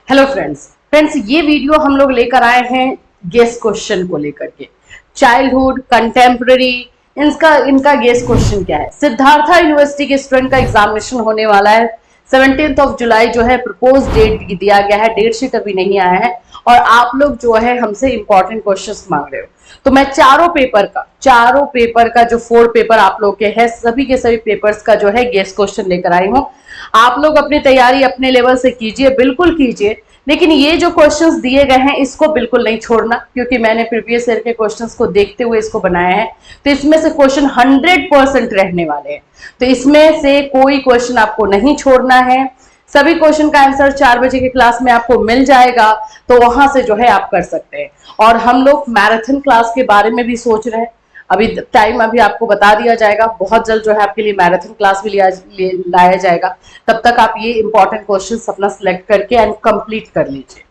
Hello friends, ये video हम लोग लेकर आए हैं गेस क्वेश्चन को लेकर के। चाइल्डहुड, कंटेम्प्रेरी, इनका गेस क्वेश्चन क्या है। सिद्धार्था यूनिवर्सिटी के स्टूडेंट का एग्जामिनेशन होने वाला है 17 जुलाई जो है प्रपोज डेट दिया गया है। डेट शीट अभी नहीं आया है और आप लोग जो है हमसे इंपॉर्टेंट क्वेश्चंस मांग रहे हो। तो मैं चारों पेपर का जो 4 पेपर आप लोग के हैं, सभी के सभी पेपर्स का जो है गेस क्वेश्चन लेकर आई हूँ। आप लोग अपनी तैयारी अपने लेवल से कीजिए, बिल्कुल कीजिए, लेकिन ये जो क्वेश्चंस दिए गए हैं इसको बिल्कुल नहीं छोड़ना, क्योंकि मैंने प्रीवियस ईयर के क्वेश्चंस को देखते हुए इसको बनाया है। तो इसमें से क्वेश्चन 100% रहने वाले हैं, तो इसमें से कोई क्वेश्चन आपको नहीं छोड़ना है। सभी क्वेश्चन का आंसर 4 बजे की क्लास में आपको मिल जाएगा, तो वहां से जो है आप कर सकते हैं। और हम लोग मैराथन क्लास के बारे में भी सोच रहे हैं। अभी टाइम आपको बता दिया जाएगा, बहुत जल्द जो है आपके लिए मैराथन क्लास भी लाया जाएगा। तब तक आप ये इंपॉर्टेंट क्वेश्चंस अपना सिलेक्ट करके एंड कंप्लीट कर लीजिए।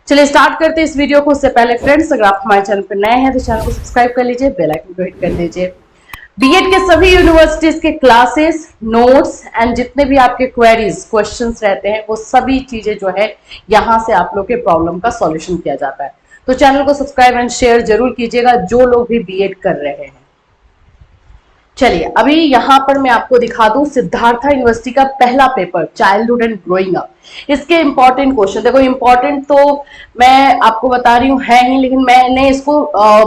चलिए स्टार्ट करते हैं इस वीडियो को। उससे पहले फ्रेंड्स, अगर आप हमारे चैनल पर नए हैं तो चैनल को सब्सक्राइब कर लीजिए, बेल आइकन को हिट कर लीजिए। बीएड के सभी यूनिवर्सिटीज के क्लासेस, नोट्स एंड जितने भी आपके क्वेरीज, क्वेश्चंस रहते हैं, वो सभी चीजें जो है यहाँ से आप लोग के प्रॉब्लम का सॉल्यूशन किया जाता है। तो चैनल को सब्सक्राइब एंड शेयर जरूर कीजिएगा जो लोग भी बीएड कर रहे हैं। चलिए अभी यहाँ पर मैं आपको दिखा दूं सिद्धार्था यूनिवर्सिटी का पहला paper childhood and growing up. इसके इंपॉर्टेंट क्वेश्चन देखो, इंपॉर्टेंट तो मैं आपको बता रही हूँ है ही, लेकिन मैंने इसको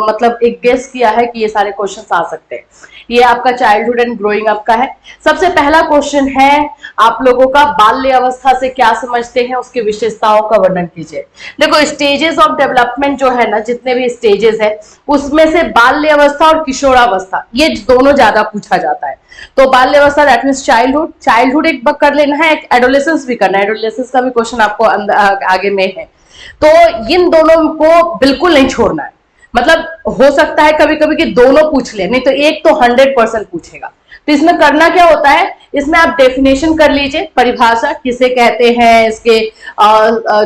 मतलब एक गेस किया है कि ये सारे क्वेश्चंस आ सकते हैं। ये आपका चाइल्डहुड एंड ग्रोइंग अप का है। सबसे पहला क्वेश्चन है आप लोगों का, बाल्य अवस्था से क्या समझते हैं, उसकी विशेषताओं का वर्णन कीजिए। देखो स्टेजेस ऑफ डेवलपमेंट जो है ना, जितने भी स्टेजेस है उसमें से बाल्य अवस्था और किशोरावस्था ये दोनों ज्यादा पूछा जाता है। तो बाल्य अवस्था दैट मींस चाइल्डहुड एक बार कर लेना है, एक एडोलेसेंस भी करना है। एडोलेसेंस का भी क्वेश्चन आपको आगे में है। तो इन दोनों को बिल्कुल नहीं छोड़ना है। मतलब हो सकता है कभी कभी कि दोनों पूछ ले, नहीं तो एक तो 100% पूछेगा। तो इसमें करना क्या होता है, इसमें आप डेफिनेशन कर लीजिए, परिभाषा किसे कहते हैं, इसके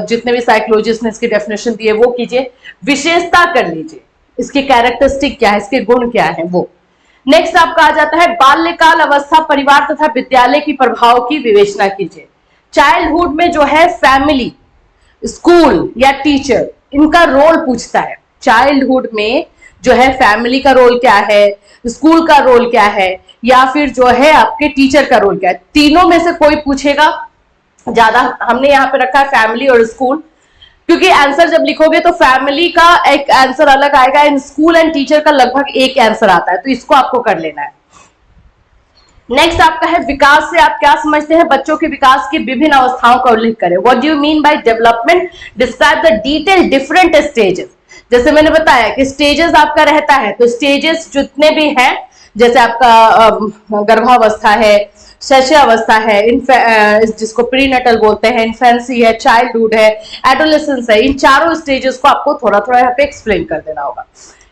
जितने भी साइकोलॉजिस्ट ने इसकी डेफिनेशन दी है वो कीजिए। विशेषता कर लीजिए, इसके कैरेक्टरिस्टिक क्या है, इसके गुण क्या है वो। नेक्स्ट आपका आ जाता है बाल्यकाल अवस्था, परिवार तथा विद्यालय की प्रभाव की विवेचना कीजिए। चाइल्डहुड में जो है फैमिली, स्कूल या टीचर, इनका रोल पूछता है। चाइल्डहुड में जो है फैमिली का रोल क्या है, स्कूल का रोल क्या है, या फिर जो है आपके टीचर का रोल क्या है। तीनों में से कोई पूछेगा। ज्यादा हमने यहाँ पे रखा है फैमिली और स्कूल, क्योंकि आंसर जब लिखोगे तो फैमिली का एक आंसर अलग आएगा एंड स्कूल एंड टीचर का लगभग एक आंसर आता है, तो इसको आपको कर लेना है। नेक्स्ट आपका है विकास से आप क्या समझते हैं, बच्चों के विकास की विभिन्न अवस्थाओं का उल्लेख करें। What do you mean by development, describe the detail different stages. जैसे मैंने बताया कि स्टेजेस आपका रहता है, तो स्टेजेस जितने भी हैं, जैसे आपका गर्भावस्था है, शैशवावस्था है, जिसको प्रीनेटल बोलते हैं, इन्फेंसी है, चाइल्डहुड है, एडोलेसेंस है, इन चारों स्टेजेस को आपको थोड़ा थोड़ा यहाँ पे एक्सप्लेन कर देना होगा।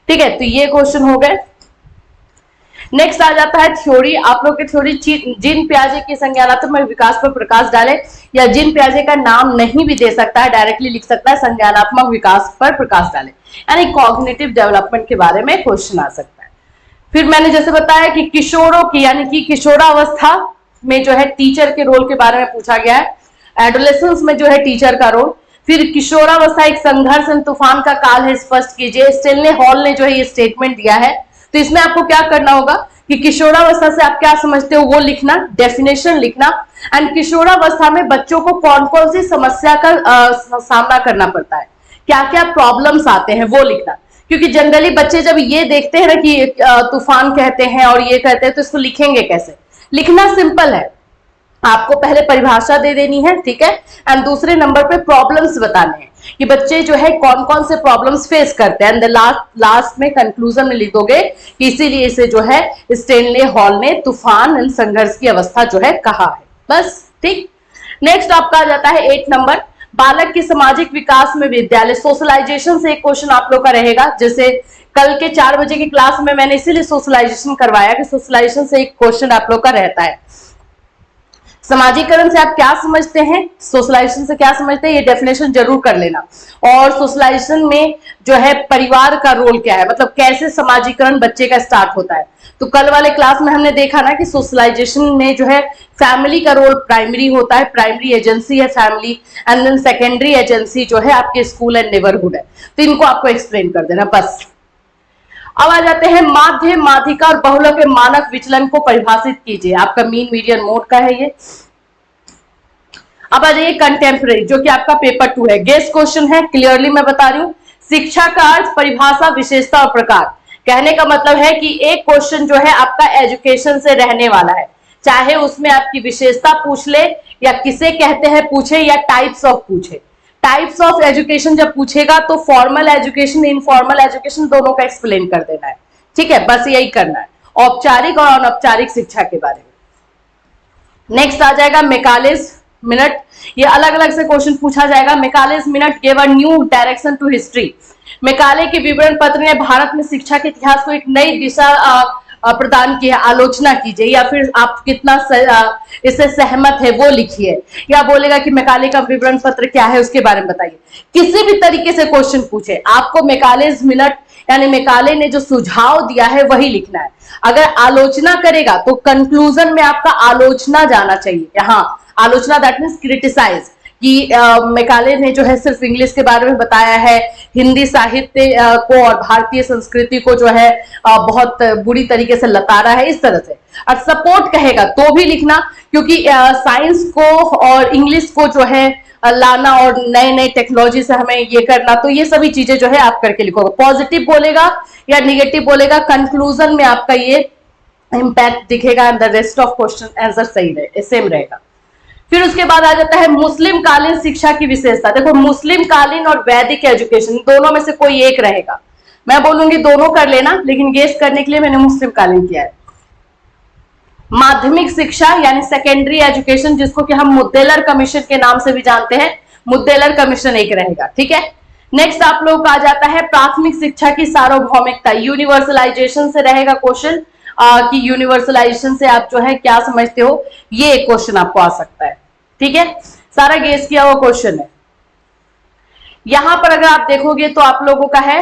ठीक है, तो ये क्वेश्चन हो गए। नेक्स्ट आ जाता है थ्योरी। आप लोग की थ्योरी, जीन पियाजे की संज्ञानात्मक विकास पर प्रकाश डाले, या जीन पियाजे का नाम नहीं भी दे सकता है, डायरेक्टली लिख सकता है संज्ञानात्मक विकास पर प्रकाश डाले, यानी कॉग्निटिव डेवलपमेंट के बारे में क्वेश्चन आ सकता है। फिर मैंने जैसे बताया कि किशोरों की यानी कि किशोरावस्था में जो है टीचर के रोल के बारे में पूछा गया है। एडोलेसेंस में जो है टीचर का रोल। फिर किशोरावस्था एक संघर्ष तूफान का काल है, स्पष्ट कीजिए। स्टेनले हॉल ने जो है ये स्टेटमेंट दिया है। तो इसमें आपको क्या करना होगा कि किशोरावस्था से आप क्या समझते हो वो लिखना, डेफिनेशन लिखना, एंड किशोरावस्था में बच्चों को कौन कौन सी समस्या का सामना करना पड़ता है, क्या क्या प्रॉब्लम्स आते हैं वो लिखना। क्योंकि जनरली बच्चे जब ये देखते हैं ना कि तूफान कहते हैं और ये कहते हैं, तो इसको लिखेंगे कैसे। लिखना सिंपल है, आपको पहले परिभाषा दे देनी है, ठीक है, एंड दूसरे नंबर पे प्रॉब्लम्स बताने हैं कि बच्चे जो है कौन कौन से प्रॉब्लम्स फेस करते हैं, एंड लास्ट में कंक्लूजन में लिख दोगे कि इसीलिए इसे जो है स्टेनले हॉल ने तूफान एंड संघर्ष की अवस्था जो है कहा है, बस। ठीक, नेक्स्ट आपका आ जाता है 8 नंबर, बालक के सामाजिक विकास में विद्यालय। सोशलाइजेशन से एक क्वेश्चन आप लोग का रहेगा। जैसे कल के 4 बजे की क्लास में मैंने इसीलिए सोशलाइजेशन करवाया कि सोशलाइजेशन से एक क्वेश्चन आप लोग का रहता है। समाजीकरण से आप क्या समझते हैं, सोशलाइजेशन से क्या समझते हैं, ये डेफिनेशन जरूर कर लेना। और सोशलाइजेशन में जो है परिवार का रोल क्या है, मतलब कैसे समाजीकरण बच्चे का स्टार्ट होता है। तो कल वाले क्लास में हमने देखा ना कि सोशलाइजेशन में जो है फैमिली का रोल प्राइमरी होता है, प्राइमरी एजेंसी है family, and then secondary agency जो है आपके स्कूल एंड नेबरहुड है। तो इनको आपको एक्सप्लेन कर देना बस। अब आ जाते हैं माध्य, माध्यिका और बहुलक के मानक विचलन को परिभाषित कीजिए। आपका मीन मीडियन मोड का है ये। अब आ जाइए कंटेम्प्रेरी, जो कि आपका पेपर 2 है, गेस क्वेश्चन है, क्लियरली मैं बता रही हूं। शिक्षा का अर्थ, परिभाषा, विशेषता और प्रकार। कहने का मतलब है कि एक क्वेश्चन जो है आपका एजुकेशन से रहने वाला है, चाहे उसमें आपकी विशेषता पूछ ले या किसे कहते हैं पूछे या टाइप्स ऑफ पूछे। टाइप्स ऑफ एजुकेशन जब पूछेगा तो फॉर्मल एजुकेशन, इनफॉर्मल एजुकेशन दोनों का एक्सप्लेन कर देना है। ठीक है, बस यही करना है, औपचारिक और अनौपचारिक शिक्षा के बारे में। नेक्स्ट आ जाएगा मैकालेज मिनट, ये अलग अलग से क्वेश्चन पूछा जाएगा। Macaulay's minute give a new direction to history. Macaulay के विवरण पत्र ने भारत में शिक्षा के इतिहास को एक नई दिशा प्रदान की है। आलोचना कीजिए, या फिर आप कितना इससे सहमत है वो लिखिए, या बोलेगा कि मैकाले का विवरण पत्र क्या है उसके बारे में बताइए। किसी भी तरीके से क्वेश्चन पूछे, आपको मैकालेज मिनट यानी मैकाले ने जो सुझाव दिया है वही लिखना है। अगर आलोचना करेगा तो कंक्लूजन में आपका आलोचना जाना चाहिए। हाँ, आलोचना दैट मीन्स क्रिटिसाइज, कि मैकाले ने जो है सिर्फ इंग्लिश के बारे में बताया है, हिंदी साहित्य को और भारतीय संस्कृति को जो है बहुत बुरी तरीके से लताड़ा है, इस तरह से। और सपोर्ट कहेगा तो भी लिखना, क्योंकि साइंस को और इंग्लिश को जो है लाना और नए नए टेक्नोलॉजी से हमें ये करना, तो ये सभी चीजें जो है आप करके लिखोगे। पॉजिटिव बोलेगा या निगेटिव बोलेगा, कंक्लूजन में आपका ये इंपैक्ट दिखेगा and the rest of question answer सही रहे, सेम रहेगा। फिर उसके बाद आ जाता है मुस्लिम कालीन शिक्षा की विशेषता। देखो, मुस्लिम कालीन और वैदिक एजुकेशन दोनों में से कोई एक रहेगा। मैं बोलूंगी दोनों कर लेना, लेकिन गेस करने के लिए मैंने मुस्लिम कालीन किया है। माध्यमिक शिक्षा यानी सेकेंडरी एजुकेशन, जिसको कि हम मुद्देलर कमीशन के नाम से भी जानते हैं, मुद्देलर कमीशन एक रहेगा। ठीक है, नेक्स्ट आप लोगों का आ जाता है प्राथमिक शिक्षा की सार्वभौमिकता। यूनिवर्सलाइजेशन से रहेगा क्वेश्चन, कि यूनिवर्सलाइजेशन से आप जो है क्या समझते हो, ये एक क्वेश्चन आपको आ सकता है। ठीक है, सारा गेस किया हुआ क्वेश्चन है। यहां पर अगर आप देखोगे तो आप लोगों का है,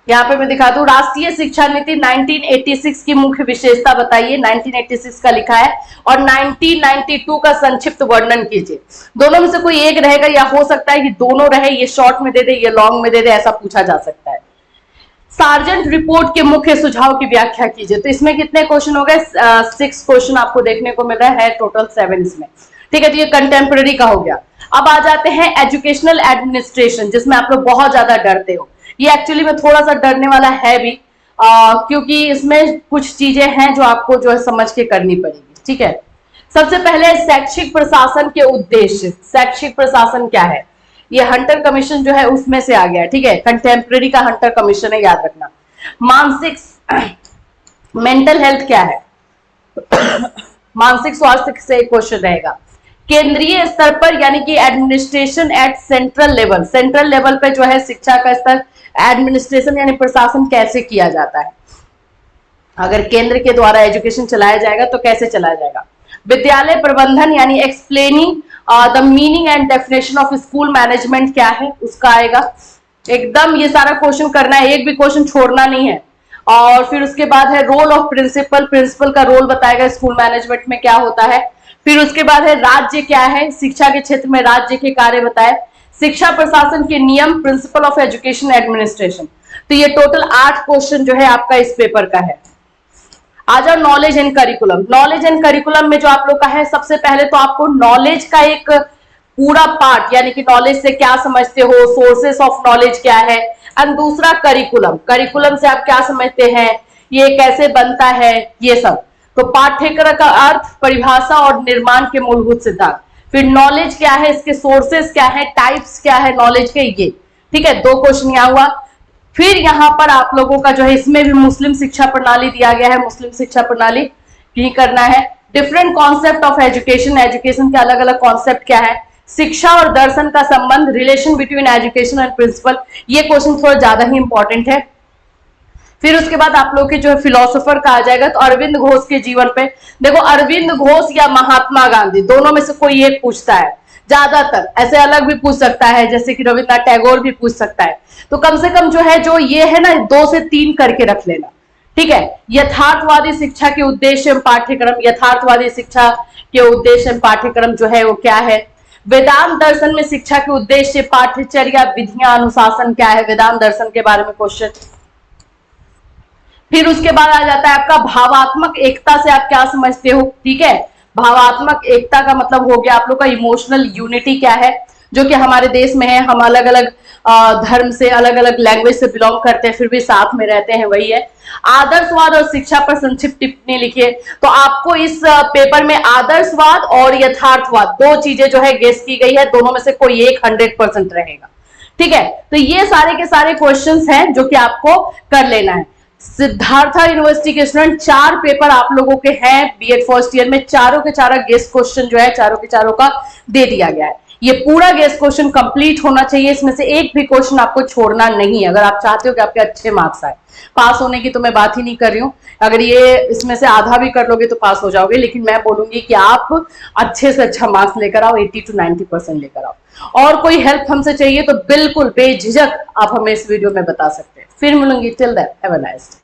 यहां पे मैं दिखा दूं, राष्ट्रीय शिक्षा नीति 1986 की मुख्य विशेषता बताइए। 1986 का लिखा है, और 1992 का संक्षिप्त वर्णन कीजिए। दोनों में से कोई एक रहेगा, या हो सकता है कि दोनों रहे, ये शॉर्ट में दे दे ये लॉन्ग में दे दे, ऐसा पूछा जा सकता है। सार्जेंट रिपोर्ट के मुख्य सुझाव की व्याख्या कीजिए। तो इसमें कितने क्वेश्चन हो गए, 6 क्वेश्चन आपको देखने को मिल रहा है, टोटल 7 इसमें। ठीक है, तो ये कंटेम्प्रेरी का हो गया। अब आ जाते हैं एजुकेशनल एडमिनिस्ट्रेशन, जिसमें आप लोग बहुत ज्यादा डरते हो। ये एक्चुअली में थोड़ा सा डरने वाला है भी, क्योंकि इसमें कुछ चीजें हैं जो आपको जो है समझ के करनी पड़ेगी। ठीक है, सबसे पहले शैक्षिक प्रशासन के उद्देश्य। शैक्षिक प्रशासन क्या है, ये हंटर कमीशन जो है उसमें से आ गया है। ठीक है, कंटेम्प्रेरी का हंटर कमीशन है, याद रखना। मानसिक मेंटल हेल्थ क्या है, मानसिक स्वास्थ्य से क्वेश्चन रहेगा। केंद्रीय स्तर पर यानी कि administration at central level, central level पे जो है शिक्षा का स्तर, एडमिनिस्ट्रेशन यानी प्रशासन कैसे किया जाता है, अगर केंद्र के द्वारा एजुकेशन चलाया जाएगा तो कैसे चलाया जाएगा। विद्यालय प्रबंधन यानी explaining the meaning and definition of school management क्या है, उसका आएगा। एकदम ये सारा क्वेश्चन करना है, एक भी क्वेश्चन छोड़ना नहीं है। और फिर उसके बाद है रोल ऑफ प्रिंसिपल, प्रिंसिपल का रोल बताएगा स्कूल मैनेजमेंट में क्या होता है। फिर उसके बाद है राज्य क्या है, शिक्षा के क्षेत्र में राज्य के कार्य बताए। शिक्षा प्रशासन के नियम, प्रिंसिपल ऑफ एजुकेशन एडमिनिस्ट्रेशन। तो ये टोटल 8 क्वेश्चन जो है आपका इस पेपर का है। आ जाओ knowledge and curriculum. Knowledge and curriculum में जो आप लोग का है, सबसे पहले तो आपको नॉलेज का एक पूरा पार्ट, यानी कि नॉलेज से क्या समझते हो, सोर्सेस ऑफ नॉलेज क्या है, एंड दूसरा करिकुलम, करिकुलम से आप क्या समझते हैं, ये कैसे बनता है, ये सब। तो पाठ्यक्रम का अर्थ, परिभाषा और निर्माण के मूलभूत सिद्धांत। फिर नॉलेज क्या है, इसके सोर्सेस क्या है, टाइप्स क्या है नॉलेज के, ये। ठीक है, 2 क्वेश्चन यहाँ हुआ। फिर यहाँ पर आप लोगों का जो है, इसमें भी मुस्लिम शिक्षा प्रणाली दिया गया है, मुस्लिम शिक्षा प्रणाली ही करना है। Different concept of education, education के अलग अलग कॉन्सेप्ट क्या है। शिक्षा और दर्शन का संबंध, relation between education and principle, ये क्वेश्चन थोड़ा ज्यादा ही इंपॉर्टेंट है। फिर उसके बाद आप लोग के जो है फिलोसोफर का आ जाएगा, तो अरविंद घोष के जीवन पे देखो, अरविंद घोष या महात्मा गांधी, दोनों में से कोई एक पूछता है ज्यादातर, ऐसे अलग भी पूछ सकता है, जैसे कि रविन्द्रनाथ टैगोर भी पूछ सकता है। तो कम से कम जो है, जो ये है ना, 2 से 3 करके रख लेना, ठीक है। यथार्थवादी शिक्षा के उद्देश्य एवं पाठ्यक्रम, यथार्थवादी शिक्षा के उद्देश्य एवं पाठ्यक्रम जो है वो क्या है। वेदांत दर्शन में शिक्षा के उद्देश्य, पाठ्यचर्या, विधियां, अनुशासन क्या है, वेदांत दर्शन के बारे में क्वेश्चन। फिर उसके बाद आ जाता है आपका भावात्मक एकता से आप क्या समझते हो, ठीक है। भावात्मक एकता का मतलब हो गया आप लोग का इमोशनल यूनिटी क्या है, जो कि हमारे देश में है। हम अलग अलग धर्म से, अलग अलग लैंग्वेज से बिलोंग करते हैं, फिर भी साथ में रहते हैं, वही है। आदर्शवाद और शिक्षा पर संक्षिप्त टिप्पणी लिखिए। तो आपको इस पेपर में आदर्शवाद और यथार्थवाद 2 चीजें जो है गेस की गई है, दोनों में से कोई एक 100% रहेगा, ठीक है। तो ये सारे के सारे क्वेश्चंस हैं जो कि आपको कर लेना है। सिद्धार्था यूनिवर्सिटी के स्टूडेंट 4 पेपर आप लोगों के हैं बीएड फर्स्ट ईयर में, चारों के चारों गेस्ट क्वेश्चन जो है चारों के चारों का दे दिया गया है। ये पूरा गेस्ट क्वेश्चन कंप्लीट होना चाहिए, इसमें से एक भी क्वेश्चन आपको छोड़ना नहीं है, अगर आप चाहते हो कि आपके अच्छे मार्क्स आए। पास होने की तो मैं बात ही नहीं कर रही हूँ, अगर ये इसमें से आधा भी कर लोगे तो पास हो जाओगे, लेकिन मैं बोलूंगी कि आप अच्छे से अच्छा मार्क्स लेकर आओ, 80 to 90% लेकर आओ। और कोई हेल्प हमसे चाहिए तो बिल्कुल बेझिझक आप हमें इस वीडियो में बता सकते हैं। फिर मिलूंगी, till then have a nice day.